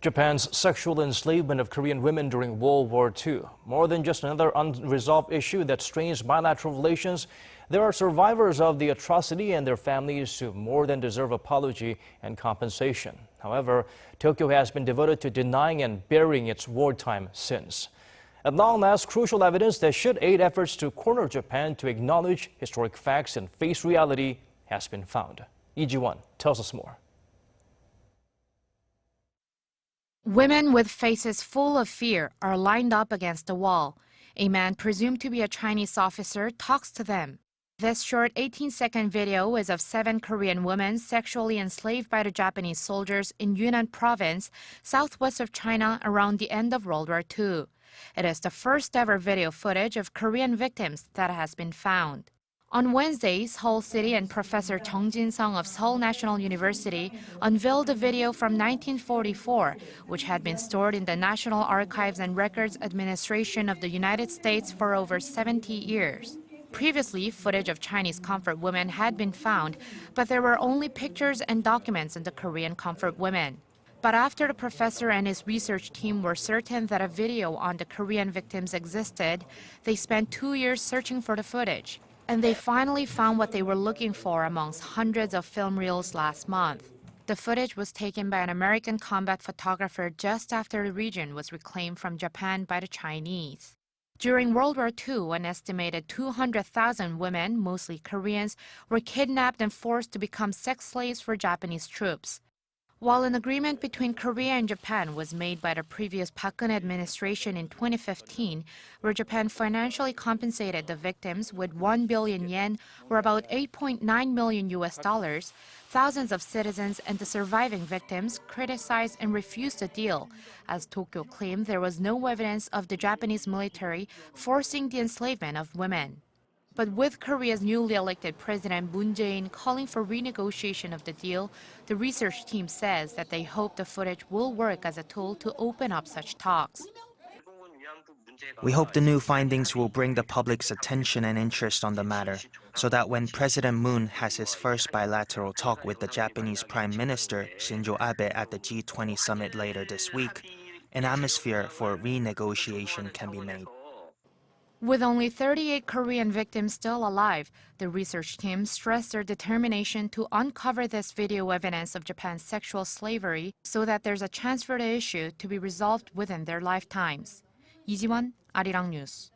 Japan's sexual enslavement of Korean women during World War II. More than just another unresolved issue that strains bilateral relations, there are survivors of the atrocity and their families who more than deserve apology and compensation. However, Tokyo has been devoted to denying and burying its wartime sins. At long last, crucial evidence that should aid efforts to corner Japan to acknowledge historic facts and face reality has been found. Lee Ji-won tells us more. Women with faces full of fear are lined up against a wall. A man presumed to be a Chinese officer talks to them. This short 18-second video is of 7 Korean women sexually enslaved by the Japanese soldiers in Yunnan province, southwest of China around the end of World War II. It is the first ever video footage of Korean victims that has been found. On Wednesday, Seoul City and Professor Chung Jin-sung of Seoul National University unveiled a video from 1944, which had been stored in the National Archives and Records Administration of the United States for over 70 years. Previously, footage of Chinese comfort women had been found, but there were only pictures and documents on the Korean comfort women. But after the professor and his research team were certain that a video on the Korean victims existed, they spent 2 years searching for the footage. And they finally found what they were looking for amongst hundreds of film reels last month. The footage was taken by an American combat photographer just after the region was reclaimed from Japan by the Chinese. During World War II, an estimated 200,000 women, mostly Koreans, were kidnapped and forced to become sex slaves for Japanese troops. While an agreement between Korea and Japan was made by the previous Park Geun-hye administration in 2015, where Japan financially compensated the victims with 1 billion yen, or about $8.9 million, thousands of citizens and the surviving victims criticized and refused the deal, as Tokyo claimed there was no evidence of the Japanese military forcing the enslavement of women. But with Korea's newly elected President Moon Jae-in calling for renegotiation of the deal, the research team says that they hope the footage will work as a tool to open up such talks. We hope the new findings will bring the public's attention and interest on the matter, so that when President Moon has his first bilateral talk with the Japanese Prime Minister Shinzo Abe at the G20 summit later this week, an atmosphere for renegotiation can be made. With only 38 Korean victims still alive, the research team stressed their determination to uncover this video evidence of Japan's sexual slavery so that there's a chance for the issue to be resolved within their lifetimes. Lee Ji-won, Arirang News.